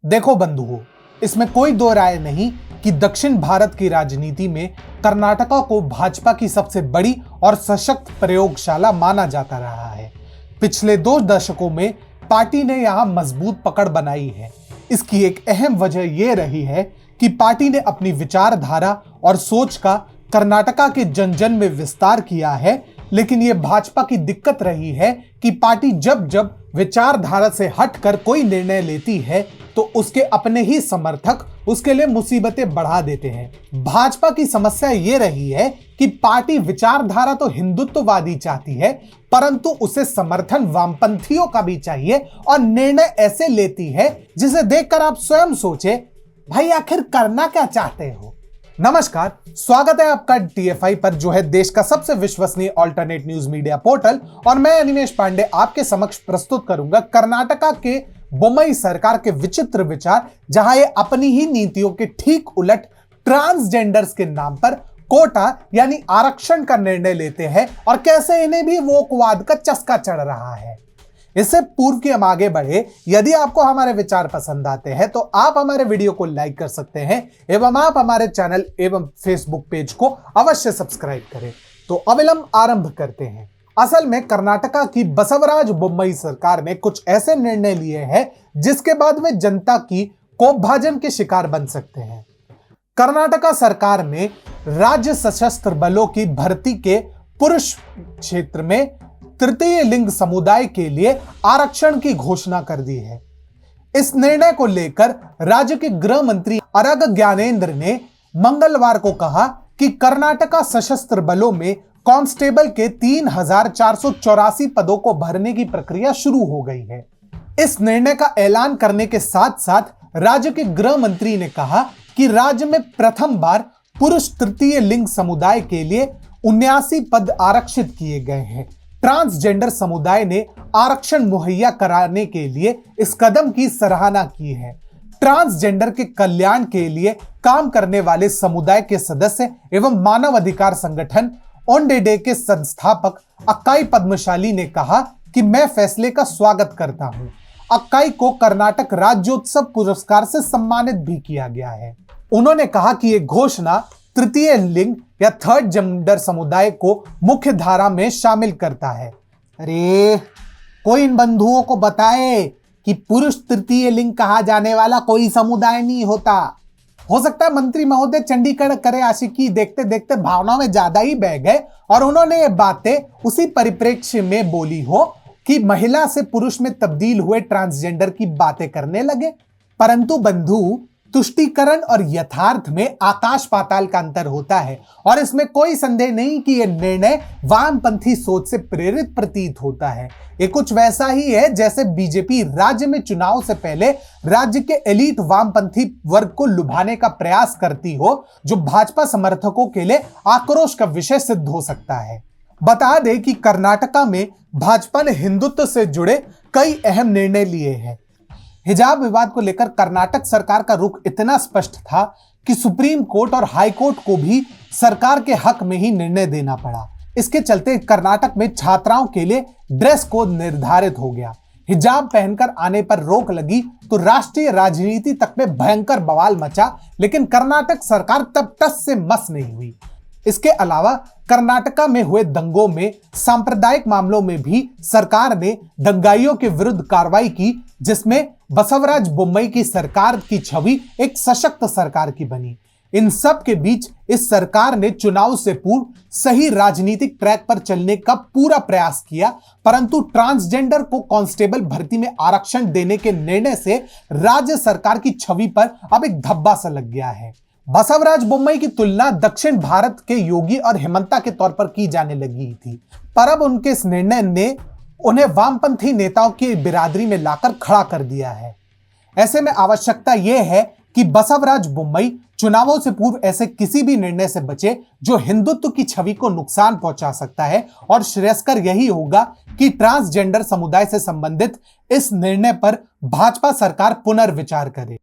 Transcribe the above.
देखो बंधुओं, इसमें कोई दो राय नहीं कि दक्षिण भारत की राजनीति में कर्नाटका को भाजपा की सबसे बड़ी और सशक्त प्रयोगशाला माना जाता रहा है। पिछले 2 दशकों में पार्टी ने यहां मजबूत पकड़ बनाई है। इसकी एक अहम वजह यह रही है कि पार्टी ने अपनी विचारधारा और सोच का कर्नाटका के जन जन में विस्तार किया है। लेकिन यह भाजपा की दिक्कत रही है कि पार्टी जब जब विचारधारा से हटकर कोई निर्णय लेती है तो उसके अपने ही समर्थक उसके लिए मुसीबतें बढ़ा देते हैं। भाजपा की समस्या यह रही है कि पार्टी विचारधारा तो हिंदुत्ववादी चाहती है, परंतु उसे समर्थन वामपंथियों का भी चाहिए और निर्णय ऐसे लेती है जिसे देखकर आप स्वयं सोचे, भाई आखिर करना क्या चाहते हो। नमस्कार, स्वागत है आपका TFI पर, जो है देश का सबसे विश्वसनीय ऑल्टरनेट न्यूज मीडिया पोर्टल। और मैं अनिमेश पांडे आपके समक्ष प्रस्तुत करूंगा कर्नाटका के बोम्मई सरकार के विचित्र विचार, जहां ये अपनी ही नीतियों के ठीक उलट ट्रांसजेंडर्स के नाम पर कोटा यानी आरक्षण का निर्णय लेते हैं और कैसे इन्हें भी वोकवाद का चस्का चढ़ रहा है। इससे पूर्व कि हम आगे बढ़े, यदि आपको हमारे विचार पसंद आते हैं तो आप हमारे वीडियो को लाइक कर सकते हैं एवं आप हमारे चैनल एवं फेसबुक पेज को अवश्य सब्सक्राइब करें। तो अविलंब आरंभ करते हैं। असल में कर्नाटका की बसवराज बोम्मई सरकार ने कुछ ऐसे निर्णय लिए हैं जिसके बाद वे जनता की कोपभाजन के शिकार बन सकते हैं। कर्नाटका सरकार ने राज्य सशस्त्र बलों की भर्ती के पुरुष क्षेत्र में तृतीय लिंग समुदाय के लिए आरक्षण की घोषणा कर दी है। इस निर्णय को लेकर राज्य के गृह मंत्री अरग ज्ञानेंद्र ने मंगलवार को कहा कि कर्नाटका सशस्त्र बलों में कांस्टेबल के 3484 पदों को भरने की प्रक्रिया शुरू हो गई है। इस निर्णय का ऐलान करने के साथ साथ राज्य के गृह मंत्री ने कहा कि राज्य में प्रथम बार पुरुष तृतीय लिंग समुदाय के लिए 79 पद आरक्षित किए गए हैं। ट्रांसजेंडर समुदाय ने आरक्षण मुहैया कराने के लिए इस कदम की सराहना की है। ट्रांसजेंडर के कल्याण के लिए काम करने वाले समुदाय के सदस्य एवं मानव अधिकार संगठन ओंडेडे के संस्थापक अक्काई पद्मशाली ने कहा कि मैं फैसले का स्वागत करता हूं। अक्काई को कर्नाटक राज्योत्सव पुरस्कार से सम्मानित भी किया गया है। उन्होंने कहा कि यह घोषणा तृतीय लिंग या थर्ड जेंडर समुदाय को मुख्य धारा में शामिल करता है। अरे कोई इन बंधुओं को बताए कि पुरुष तृतीय लिंग कहा जाने वाला कोई समुदाय नहीं होता। हो सकता है मंत्री महोदय चंडीगढ़ करे आशिकी देखते देखते भावनाओं में ज्यादा ही बह गए और उन्होंने ये बातें उसी परिप्रेक्ष्य में बोली हो कि महिला से पुरुष में तब्दील हुए ट्रांसजेंडर की बातें करने लगे। परंतु बंधु, तुष्टीकरण और यथार्थ में आकाश पाताल का अंतर होता है और इसमें कोई संदेह नहीं कि यह निर्णय वामपंथी सोच से प्रेरित प्रतीत होता है। ये कुछ वैसा ही है जैसे बीजेपी राज्य में चुनाव से पहले राज्य के एलीट वामपंथी वर्ग को लुभाने का प्रयास करती हो, जो भाजपा समर्थकों के लिए आक्रोश का विषय सिद्ध हो सकता है। बता दें कि कर्नाटका में भाजपा ने हिंदुत्व से जुड़े कई अहम निर्णय लिए हैं। हिजाब विवाद को लेकर कर्नाटक सरकार का रुख इतना स्पष्ट था कि सुप्रीम कोर्ट और हाई कोर्ट को भी सरकार के हक में ही निर्णय देना पड़ा। इसके चलते कर्नाटक में छात्राओं के लिए ड्रेस कोड निर्धारित हो गया। हिजाब पहनकर आने पर रोक लगी तो राष्ट्रीय राजनीति तक में भयंकर बवाल मचा, लेकिन कर्नाटक सरकार तब टस से मस नहीं हुई। इसके अलावा कर्नाटका में हुए दंगों में सांप्रदायिक मामलों में भी सरकार ने दंगाइयों के विरुद्ध कार्रवाई की, जिसमें बसवराज बोम्मई की सरकार की छवि एक सशक्त सरकार की बनी। इन सब के बीच इस सरकार ने चुनाव से पूर्व सही राजनीतिक ट्रैक पर चलने का पूरा प्रयास किया, परंतु ट्रांसजेंडर को कांस्टेबल भर्ती में आरक्षण देने के निर्णय से राज्य सरकार की छवि पर अब एक धब्बा सा लग गया है। बसवराज बोम्मई की तुलना दक्षिण भारत के योगी और हेमंता के तौर पर की जाने लगी थी, पर अब उनके इस निर्णय ने उन्हें वामपंथी नेताओं की बिरादरी में लाकर खड़ा कर दिया है। ऐसे में आवश्यकता यह है कि बसवराज बोम्मई चुनावों से पूर्व ऐसे किसी भी निर्णय से बचे जो हिंदुत्व की छवि को नुकसान पहुंचा सकता है, और श्रेयस्कर यही होगा कि ट्रांसजेंडर समुदाय से संबंधित इस निर्णय पर भाजपा सरकार पुनर्विचार करे।